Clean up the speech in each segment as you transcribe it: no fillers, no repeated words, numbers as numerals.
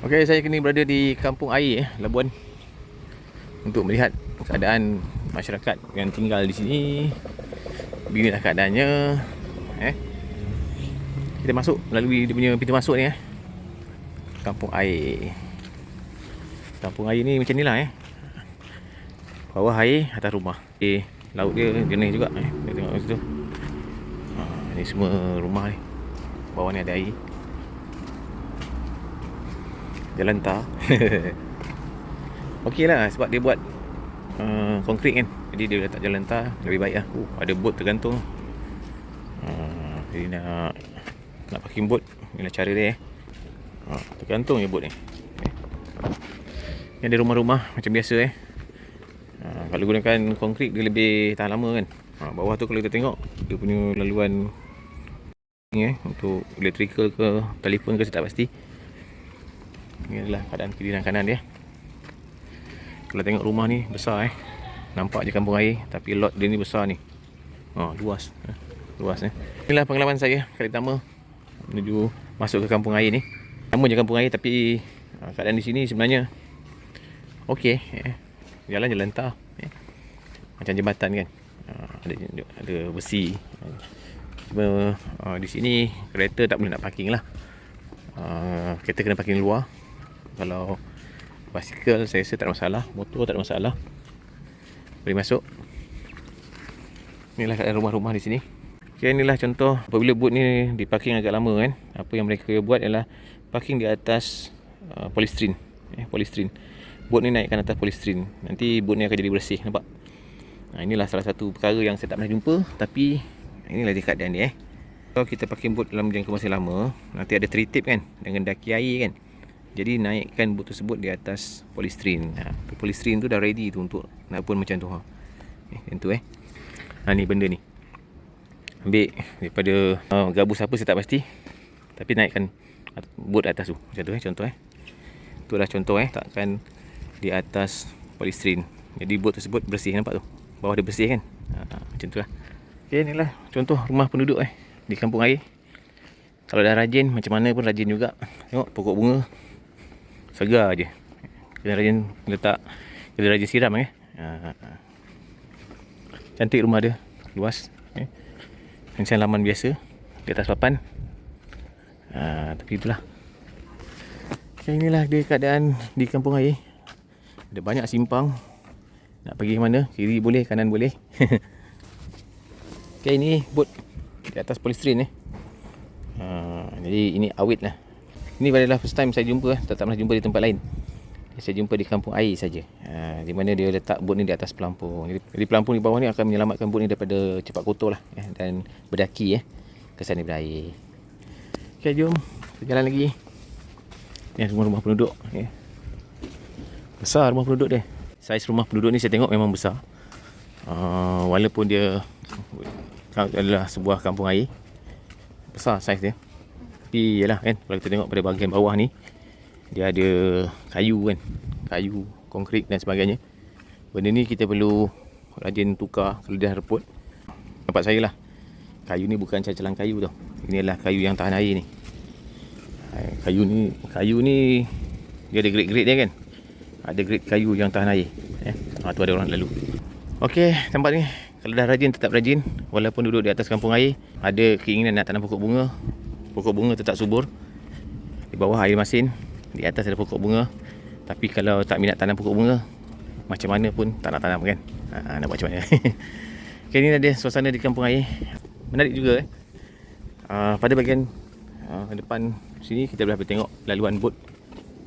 Okey, saya kini berada di kampung air Labuan untuk melihat keadaan masyarakat yang tinggal di sini. Beginilah keadaannya. Kita masuk melalui dia punya pintu masuk ni. Kampung air. Kampung air ni macam nilah. Bawah air, atas rumah. Laut dia jernih juga. Kita tengok kat situ. Ni semua rumah ni. Bawah ni ada air. Jalan tar. Okey lah sebab dia buat konkrit kan. Jadi dia letak jalan tar lebih baik lah. Ada bot tergantung. Jadi nak parking bot. Inilah cara dia. Tergantung je bot ni. Ni ada rumah-rumah macam biasa kalau gunakan konkrit dia lebih tahan lama kan. Bawah tu kalau kita tengok dia punya laluan ni untuk electrical ke telefon ke saya tak pasti. Ini adalah keadaan kiri dan kanan dia. Kalau tengok rumah ni besar nampak je kampung air, tapi lot dia ni besar ni. Luas. Luas Inilah pengalaman saya kali pertama menuju masuk ke kampung air ni. Nama je kampung air tapi keadaan di sini sebenarnya okey. Jalan tar. Macam jembatan kan. Ada besi. Cuma di sini kereta tak boleh nak parking lah. Kereta kena parking luar. Kalau basikal saya rasa tak ada masalah, motor tak ada masalah, boleh masuk. Inilah keadaan rumah-rumah di sini. Okay, inilah contoh apabila bot ni diparking agak lama kan. Apa yang mereka buat ialah parking di atas polystyrene. Polystyrene. Bot ni naikkan atas polystyrene. Nanti bot ni akan jadi bersih, nampak? Inilah salah satu perkara yang saya tak pernah jumpa, tapi inilah dia keadaan dia. Kalau kita parking bot dalam jangka masa lama, nanti ada tritip kan dengan daki air kan. Jadi naikkan bot tersebut di atas polystyrene. Polystyrene tu dah ready tu untuk nak pun macam tu. Macam tu ni benda ni. Ambil daripada gabus apa saya tak pasti. Tapi naikkan bot atas tu. Macam tu contoh Tu adalah contoh takkan di atas polystyrene. Jadi bot tersebut bersih, nampak tu. Bawah dia bersih kan. Macam tu lah. Okay, inilah contoh rumah penduduk di kampung air. Kalau dah rajin, macam mana pun rajin juga. Tengok pokok bunga segar je. Kena rajin letak, kena rajin siram Cantik rumah dia, luas. Macam laman biasa di atas papan. Tapi itulah. Okay, inilah dia keadaan di kampung air. Ada banyak simpang. Nak pergi mana? Kiri boleh, kanan boleh. Okay, ini bot di atas polystyrene jadi ini awet lah. Ini adalah first time saya jumpa. Tak pernah jumpa di tempat lain. Saya jumpa di kampung air saja. Di mana dia letak bot ni di atas pelampung. Jadi pelampung di bawah ni akan menyelamatkan bot ni daripada cepat kotor lah dan berdaki ke sana berair. Okay, jom kita jalan lagi. Ni rumah-rumah penduduk. Besar rumah penduduk dia. Saiz rumah penduduk ni saya tengok memang besar. Walaupun dia adalah sebuah kampung air, besar saiz dia. Tapi yalah kan, kalau kita tengok pada bahagian bawah ni dia ada kayu kan, kayu, konkrit dan sebagainya. Benda ni kita perlu rajin tukar kalau dah reput. Nampak saya lah, kayu ni bukan cacalan kayu tau. Ini adalah kayu yang tahan air ni. Kayu ni dia ada grade-grade dia kan. Ada grade kayu yang tahan air. Tu ada orang lalu. Okey, tempat ni kalau dah rajin tetap rajin. Walaupun duduk di atas kampung air, ada keinginan nak tanam pokok bunga. Pokok bunga tetap subur. Di bawah air masin, di atas ada pokok bunga. Tapi kalau tak minat tanam pokok bunga, macam mana pun tak nak tanam kan. Nampak macam mana. Okay, ni ada suasana di kampung air. Menarik juga pada bahagian depan sini kita boleh tengok laluan bot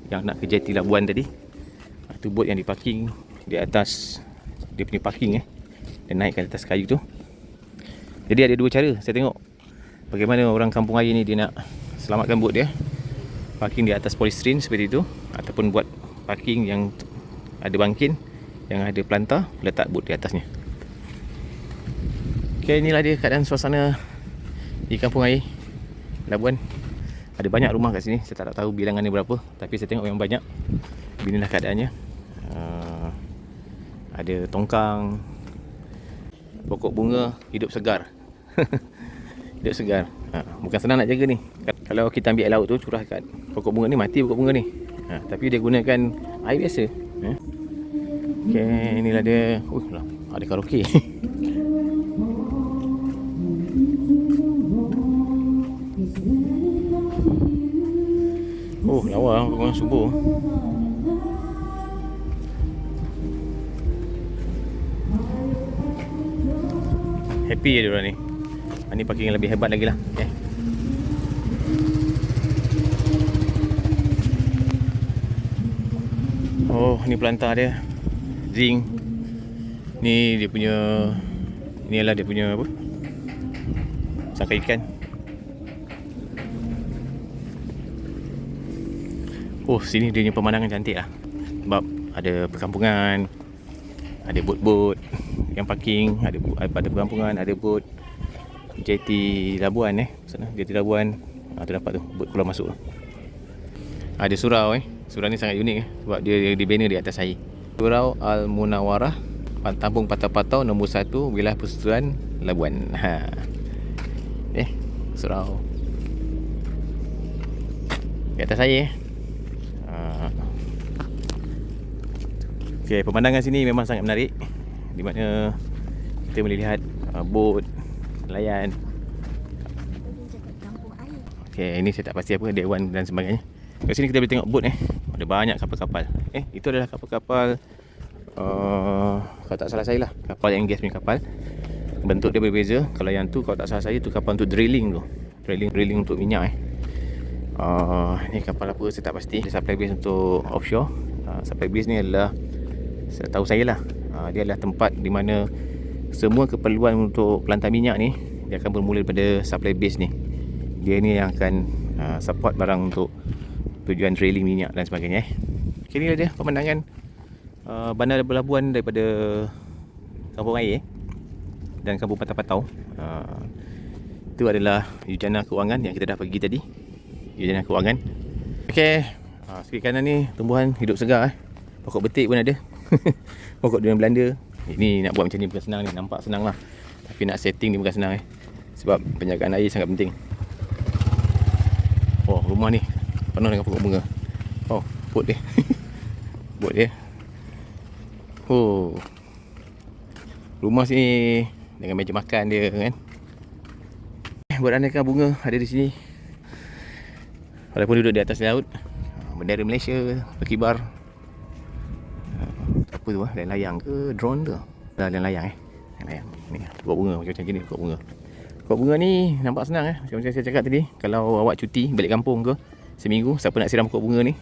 yang nak ke jeti Labuan tadi. Tu bot yang diparking di atas dia punya parking dan naikkan atas kayu tu. Jadi ada dua cara saya tengok bagaimana orang kampung air ni dia nak selamatkan bot dia. Parking di atas polystyrene seperti itu, ataupun buat parking yang ada bangkin, yang ada pelantar, letak bot di atasnya. Okay, inilah dia keadaan suasana di kampung air Labuan. Ada banyak rumah kat sini. Saya tak tahu bilangannya berapa, tapi saya tengok memang banyak. Beginilah keadaannya. Ada tongkang, pokok bunga, hidup segar. Hidup segar. Bukan senang nak jaga ni. Kalau kita ambil air laut tu curah kat pokok bunga ni, mati pokok bunga ni. Tapi dia gunakan air biasa. Okay, inilah dia. Lah, ada karaoke. Oh, lawa orang subuh. Happy je diorang ni. Ni parking yang lebih hebat lagi lah. Okay. Oh, ni pelantar dia. Zinc. Ni dia punya, ni adalah dia punya apa? Sangkar ikan. Oh, sini dia punya pemandangan cantik lah. Sebab ada perkampungan, ada bot-bot yang parking, ada perkampungan, ada bot. Jeti Labuan sana, Jeti Labuan. Tu dapat tu, bot keluar masuk tu. Ada surau Surau ni sangat unik sebab dia dibina di atas air. Surau Al-Munawarah, Kampung Patau-Patau nombor 1, wilayah Persekutuan Labuan. Surau di atas air. Okay, pemandangan sini memang sangat menarik, di mana kita boleh lihat bot, nelayan. Okay, ini saya tak pasti apa, dewan dan sebagainya. Kat sini kita boleh tengok bot ada banyak kapal-kapal. Itu adalah kapal-kapal kalau tak salah saya lah, kapal yang gas punya kapal. Bentuk dia berbeza. Kalau yang tu, kalau tak salah saya, tu kapal untuk drilling tu. Drilling untuk minyak ni kapal apa saya tak pasti. Dia supply base untuk offshore. Supply base ni adalah, setahu saya lah, dia adalah tempat di mana semua keperluan untuk pelantar minyak ni, dia akan bermula daripada supply base ni. Dia ni yang akan support barang untuk tujuan drilling minyak dan sebagainya. Okay, ni dia pemandangan bandar pelabuhan daripada kampung air dan kampung Patau-Patau. Itu adalah Yujana Keuangan yang kita dah pergi tadi. Yujana Keuangan. Okay, sebelah kanan ni tumbuhan hidup segar. Pokok betik pun ada. Pokok durian Belanda. Ini nak buat macam ni bukan senang ni. Nampak senang lah, tapi nak setting ni bukan senang sebab penjagaan air sangat penting. Oh, rumah ni penuh dengan pokok bunga. Oh, bot dia. Bot dia. Oh, rumah sini dengan meja makan dia kan. Buat aneka bunga ada di sini. Walaupun duduk di atas laut, bendera Malaysia berkibar. Apa tu layang ke drone tu? Layang layang. Ni pokok bunga macam ni, pokok bunga. Pokok bunga ni nampak senang macam saya cakap tadi. Kalau awak cuti balik kampung ke seminggu, siapa nak siram pokok bunga ni?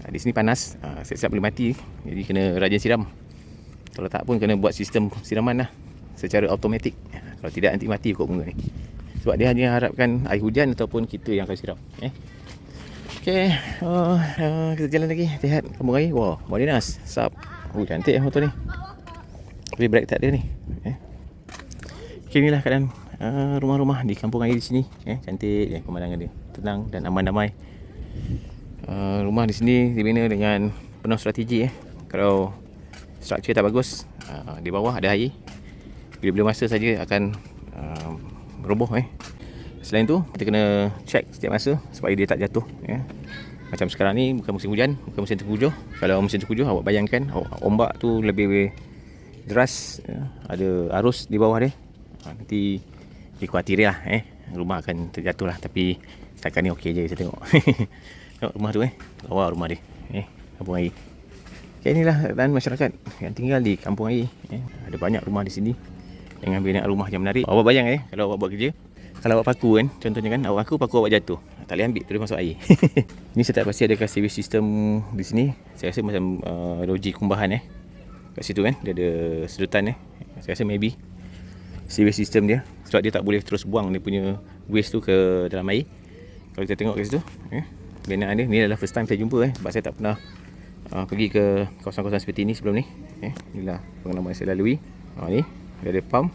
Di sini panas, siap-siap boleh mati. Jadi kena rajin siram. Kalau tak pun kena buat sistem siraman lah secara automatik. Kalau tidak nanti mati pokok bunga ni. Sebab dia hanya harapkan air hujan ataupun kita yang akan siram. Okay, kita jalan lagi. Lihat kampung air. Wow, Malinas. Sap. Cantik motor ni. Tapi brake tak ada ni. Okay, inilah keadaan rumah-rumah di kampung air di sini. Cantik pemandangan dia. Tenang dan aman damai. Rumah di sini dibina dengan penuh strategi. Kalau struktur tak bagus, di bawah ada air. Bila-bila masa saja akan roboh. Selain tu, kita kena check setiap masa supaya dia tak jatuh. Macam sekarang ni bukan musim hujan, bukan musim tengkujuh. Kalau musim tengkujuh, awak bayangkan ombak tu lebih deras, ada arus di bawah dia. Nanti dikhuatiri lah rumah akan terjatuh lah. Tapi setakat ni okey je saya tengok. Tengok rumah tu lawa rumah dia kampung air. Okay, inilah keadaan masyarakat yang tinggal di kampung air. Ada banyak rumah di sini dengan binaan rumah yang menarik. Awak bayang kalau awak buat kerja, kalau awak paku contohnya awak paku awak jatuh, tak boleh ambil, terus masuk air. Ini saya tak pasti adakah service system di sini. Saya rasa macam loji kumbahan kat situ dia ada sedotan Saya rasa maybe service system dia, sebab dia tak boleh terus buang dia punya waste tu ke dalam air. Kalau kita tengok kat situ binaan dia, ni adalah first time saya jumpa sebab saya tak pernah pergi ke kawasan-kawasan seperti ini sebelum ni. Inilah pengalaman saya lalui. Ni dia ada pump,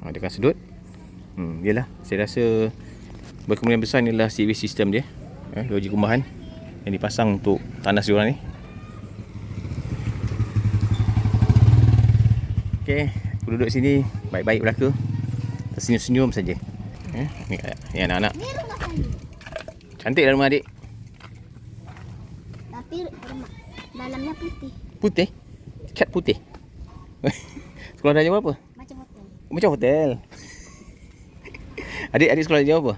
dia akan sedut. Yalah, saya rasa berkemungkinan besar ni adalah service system dia, loji kumbahan yang dipasang untuk tandas diorang ni. Okay, duduk sini baik-baik belaka, tersenyum-senyum saja. Ni anak-anak. Cantik dah rumah adik. Tapi dalamnya putih. Putih? Cat putih? Sekolah dah jawab apa? Macam hotel. Macam hotel. Adik sekolah dah jawab apa?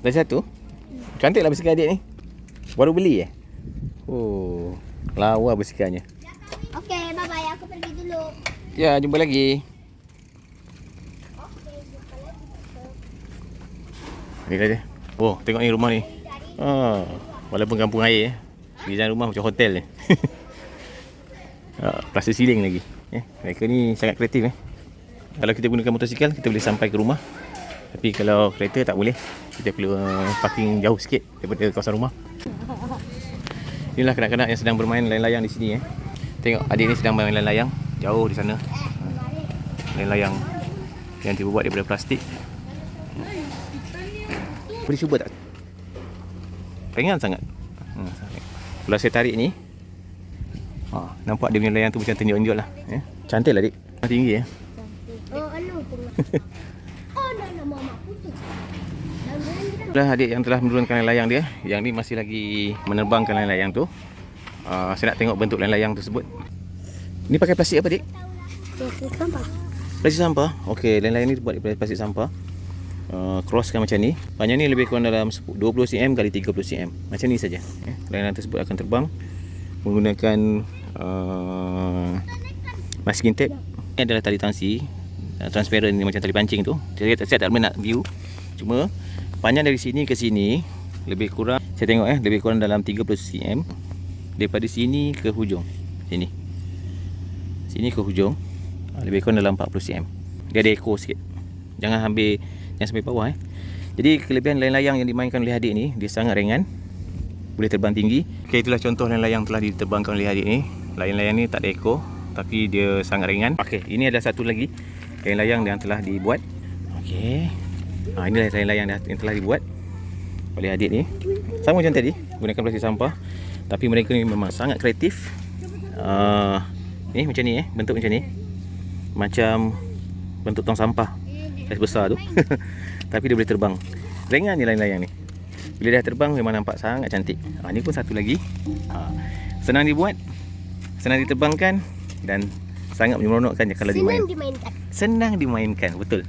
Dah satu? Cantik lah basikal adik ni. Baru beli Oh, lawa basikalnya. Okey, bye-bye. Aku pergi dulu. Ya, jumpa lagi. Okey, jumpa lagi. Ni dia. Oh, tengok ni rumah ni. Walaupun kampung air design rumah macam hotel ni. Plaster ceiling lagi. Mereka ni sangat kreatif Kalau kita gunakan motosikal, kita boleh sampai ke rumah. Tapi kalau kereta tak boleh. Kita perlu parking jauh sikit daripada kawasan rumah. Inilah kanak-kanak yang sedang bermain layang-layang di sini Tengok adik ni sedang bermain layang-layang jauh di sana. Layang-layang yang dibuat daripada plastik. Boleh cuba tak? Ringan sangat. Kalau saya tarik ni, nampak dia punya layang tu macam terjunjuk lah. Cantik lah dik. Tinggi Oh, anu tu. Oh, nama mama putih. Dah adik yang telah menurunkan layang dia. Yang ni masih lagi menerbangkan layang tu. Saya nak tengok bentuk layang tersebut. Ni pakai plastik apa dik? Plastik sampah. Plastik sampah. Okey, layang ni dibuat daripada plastik sampah. Crosskan macam ni. Panjang ni lebih kurang dalam 20 cm kali 30 cm. Macam ni saja. Layang tersebut akan terbang menggunakan masking tape. Ini adalah tali tangsi transparent ni macam tali pancing tu. Saya tak nak view. Cuma panjang dari sini ke sini lebih kurang, saya tengok lebih kurang dalam 30 cm daripada sini ke hujung. Sini ke hujung lebih kurang dalam 40 cm. Dia ada ekor sikit. Jangan sampai bawah Jadi kelebihan layang-layang yang dimainkan oleh adik ni, dia sangat ringan, boleh terbang tinggi. Okey, itulah contoh layang-layang telah diterbangkan oleh adik ni. Layang-layang ni tak ada ekor, tapi dia sangat ringan. Okey, ini ada satu lagi layang-layang yang telah dibuat. Okey. Inilah layang-layang yang telah dibuat oleh adik ni. Sama macam tadi, gunakan plastik sampah. Tapi mereka ni memang sangat kreatif. Ni macam ni bentuk macam ni. Macam bentuk tong sampah. Saiz besar tu. Tapi dia boleh terbang. Ringan ni layang-layang ni. Bila dah terbang memang nampak sangat cantik. Ni pun satu lagi. Senang dibuat, senang diterbangkan dan sangat menyeronokkan kalau dimain. Dimainkan. Senang dimainkan, betul.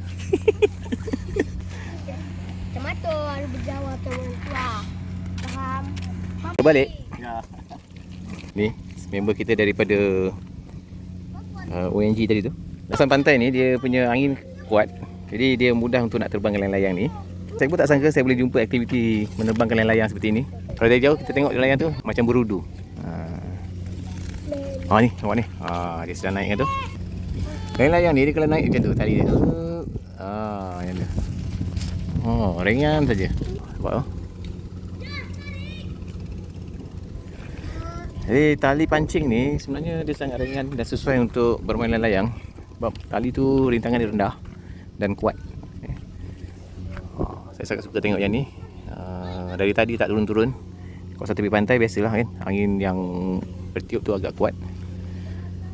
Tomato berjawab teman tua. Faham? Balik. Ni member kita daripada ONG tadi tu. Kawasan pantai ni dia punya angin kuat. Jadi dia mudah untuk nak terbangkan layang-layang ni. Saya pun tak sangka saya boleh jumpa aktiviti menerbangkan layang-layang seperti ini. Kalau dari jauh kita tengok layang tu macam berudu. Ni nampak ni. Dia sedang naik tu. Layang-layang ni dia kalau naik macam tu tali dia. Yang dia. Ringan saja. Nampak tu. Jadi tali pancing ni sebenarnya dia sangat ringan dan sesuai untuk bermain layang. Sebab tali tu rintangan dia rendah dan kuat. Saya sangat suka tengok yang ni. Dari tadi tak turun-turun. Kawasan tepi pantai biasalah angin yang bertiup tu agak kuat.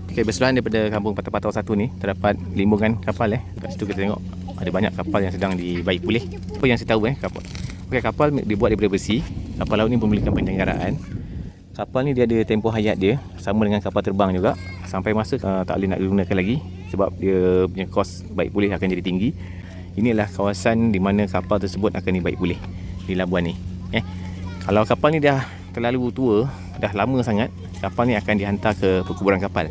Okay, bersebelahan daripada kampung Patau-Patau 1 ni terdapat limbungan kapal Kat situ kita tengok ada banyak kapal yang sedang dibaik pulih. Apa yang saya tahu kapal dibuat daripada besi. Kapal laut ni memerlukan penyelenggaraan. Kapal ni dia ada tempoh hayat dia sama dengan kapal terbang juga. Sampai masa tak boleh nak digunakan lagi sebab dia punya kos baik pulih akan jadi tinggi. Inilah kawasan di mana kapal tersebut akan dibaik pulih di labuan ni. Kalau kapal ni dah terlalu tua, dah lama sangat, kapal ni akan dihantar ke perkuburan kapal.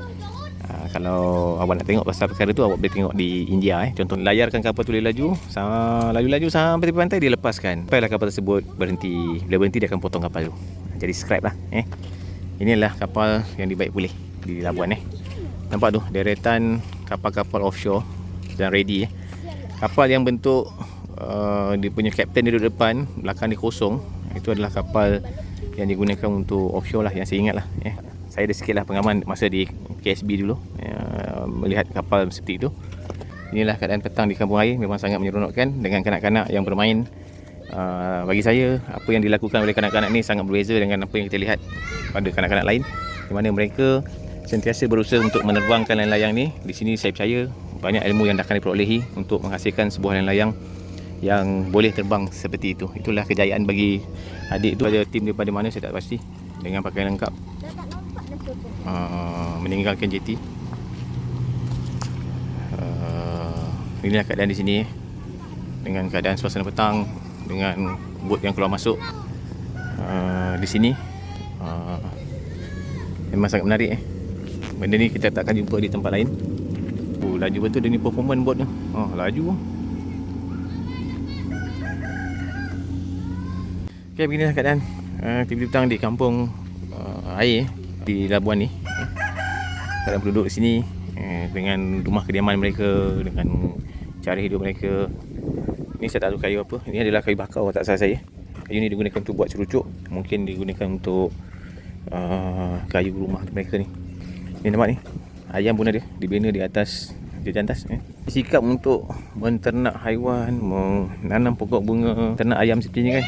Kalau awak nak tengok pasal perkara tu, awak boleh tengok di India. Contoh, layarkan kapal tu laju sampai tepi pantai, dia lepaskan. Sampailah kapal tersebut berhenti. Bila berhenti, dia akan potong kapal tu. Jadi scrap lah. Inilah kapal yang dibaik pulih di labuan. Nampak tu, deretan kapal-kapal offshore dan ready. Kapal yang bentuk dia punya kapten dia duduk depan, belakang dia kosong. Itu adalah kapal yang digunakan untuk offshore lah, yang saya ingat lah. Saya ada sikit lah pengalaman masa di KSB dulu, melihat kapal seperti itu. Inilah keadaan petang di kampung air, memang sangat menyeronokkan dengan kanak-kanak yang bermain. Bagi saya, apa yang dilakukan oleh kanak-kanak ni sangat berbeza dengan apa yang kita lihat pada kanak-kanak lain, di mana mereka sentiasa berusaha untuk menerbangkan layang-layang ni. Di sini saya percaya banyak ilmu yang akan diperolehi untuk menghasilkan sebuah layang-layang yang boleh terbang seperti itu. Itulah kejayaan bagi adik tu. Ada tim daripada mana saya tak pasti. Dengan pakaian lengkap. Dah tak nampak dah soto. Meninggalkan JT. Inilah keadaan di sini. Dengan keadaan suasana petang, dengan bot yang keluar masuk di sini. Memang sangat menarik. Benda ni kita takkan jumpa di tempat lain. Laju betul dia ni performance bot tu. Laju. Okay, beginilah keadaan aktiviti petang di kampung air di Labuan ni. Keadaan penduduk di sini dengan rumah kediaman mereka, dengan cara hidup mereka. Ni saya tak tahu kayu apa. Ini adalah kayu bakar tak salah saya. Kayu ni digunakan untuk buat cerucuk. Mungkin digunakan untuk kayu rumah mereka ni. Ni nampak ni. Ayam pun ada dibina di atas jantas. Sikap untuk menternak haiwan, menanam pokok bunga, ternak ayam seperti ni kan.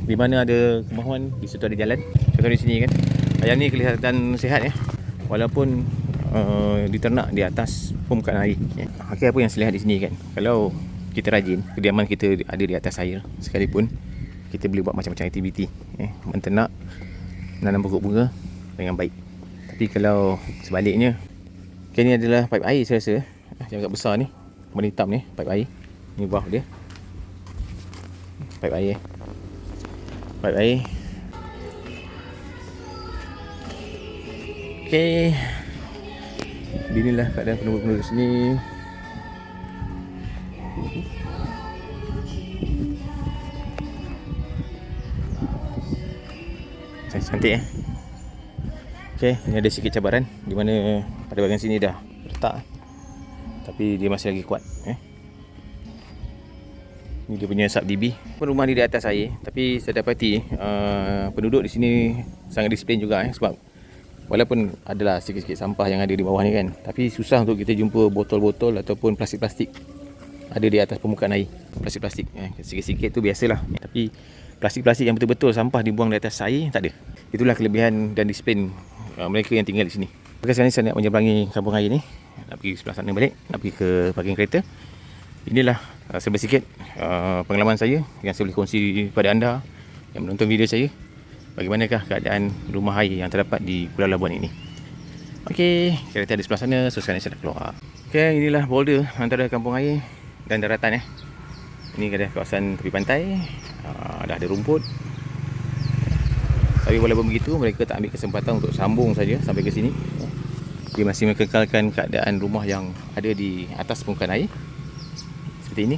Di mana ada kemahuan, di situ ada jalan. Contoh di sini kan. Ayam ni kelihatan sihat walaupun diternak di atas permukaan air. Okey, apa yang saya lihat di sini kan. Kalau kita rajin, kediaman kita ada di atas air sekalipun, kita boleh buat macam-macam aktiviti. Menternak, menanam pokok bunga dengan baik. Tapi kalau sebaliknya, okay, ni adalah paip air saya rasa. Yang agak besar ni, warna hitam ni, paip air. Ni bawah dia. Paip air. Paip air. Okey. Inilah keadaan penduduk-penduduk sini. Cantik Okey, ini ada sikit cabaran di mana pada bahagian sini dah retak. Tapi dia masih lagi kuat Ni dia punya sub-DB. Rumah ni di atas air, tapi saya dapati penduduk di sini sangat disiplin juga sebab walaupun adalah sikit-sikit sampah yang ada di bawah ni kan, tapi susah untuk kita jumpa botol-botol ataupun plastik-plastik ada di atas permukaan air. Plastik-plastik sikit-sikit tu biasalah, tapi plastik-plastik yang betul-betul sampah dibuang di atas air tak ada. Itulah kelebihan dan disiplin mereka yang tinggal di sini. Maka sekarang ni saya nak menyeberangi kampung air ni, nak pergi sebelah sana balik, nak pergi ke parking kereta. Inilah serba sikit pengalaman saya yang saya boleh kongsi kepada anda yang menonton video saya. Bagaimanakah keadaan rumah air yang terdapat di Pulau Labuan ini. Okey, kereta ada sebelah sana, so sekarang saya nak keluar. Okey, inilah border antara kampung air dan daratan Ini ada kawasan tepi pantai. Dah ada rumput. Tapi walaupun begitu, mereka tak ambil kesempatan untuk sambung saja sampai ke sini. Dia masih mengekalkan keadaan rumah yang ada di atas permukaan air seperti ini.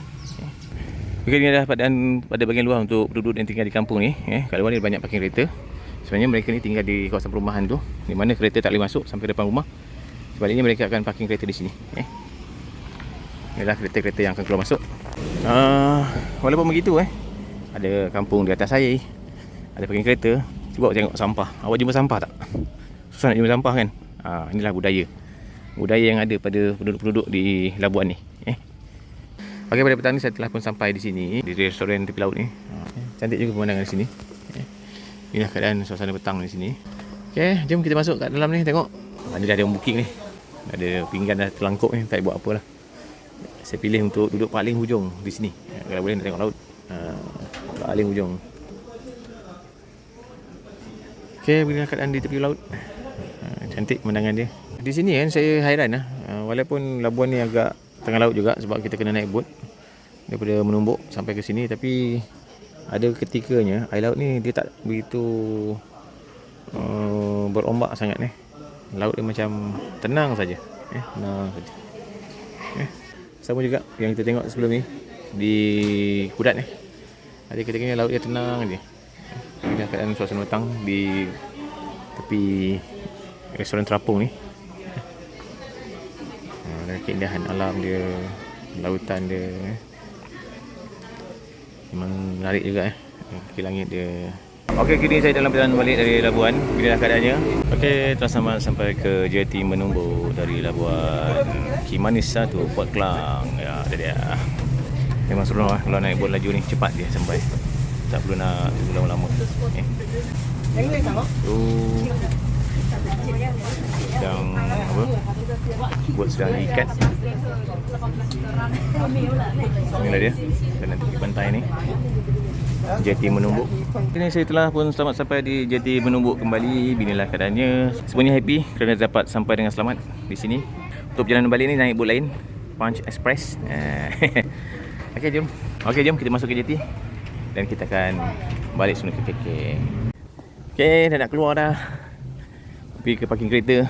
Mungkin ini adalah keadaan pada bahagian luar untuk penduduk yang tinggal di kampung ni. Kat luar ni banyak parking kereta. Sebenarnya mereka ni tinggal di kawasan perumahan tu, di mana kereta tak boleh masuk sampai depan rumah. Sebaliknya mereka akan parking kereta di sini. Inilah kereta-kereta yang akan keluar masuk. Walaupun begitu ada kampung di atas air, ada parking kereta. Cuba tengok sampah. Awak jumpa sampah tak? Susah nak jumpa sampah kan? Inilah budaya yang ada pada penduduk-penduduk di Labuan ni. Okey, pada petang ni saya telah pun sampai di sini, di restoran tepi laut ni. Cantik juga pemandangan di sini. Inilah keadaan suasana petang di sini. Okey, jom kita masuk kat dalam ni tengok. Ni dah ada orang booking ni. Ada pinggan dah terlangkup ni, tak buat apalah. Saya pilih untuk duduk paling hujung di sini. Kalau boleh nak tengok laut. Paling hujung. Okey, beginilah keadaan di tepi laut. Cantik pemandangan dia. Di sini kan saya hairan walaupun Labuan ni agak tengah laut juga sebab kita kena naik bot daripada Menumbuk sampai ke sini, tapi ada ketikanya air laut ni dia tak begitu berombak sangat Laut dia macam tenang saja. Tenang saja. Sama juga yang kita tengok sebelum ni di Kudat ada ketikanya laut dia tenang je. Ini keadaan suasana petang di tepi restoran terapung ni. Keindahan alam dia, lautan dia memang menarik juga Kaki langit dia. Okey, kini saya dalam perjalanan balik dari Labuan. Beginilah keadaannya. Okey, telah sampai ke JT Menumbuk dari Labuan. Kimanis 1 Port Klang. Ya, ada dia. Memang seronok kalau naik bot laju ni, cepat dia sampai. Tak perlu nak tunggu lama-lama. Sedang apa? Buat sedang ikat. Inilah dia. Kita nanti pergi pantai ni. Jeti Menumbuk. Kini saya telah pun selamat sampai di Jeti Menumbuk kembali. Beginilah keadaannya. Semuanya happy kerana dapat sampai dengan selamat di sini. Untuk perjalanan balik ni naik bot lain, Punch Express. Okey, jom. Okey, jom kita masuk ke Jeti dan kita akan balik semula ke KK. Okey, dah nak keluar dah. Pergi ke parking kereta.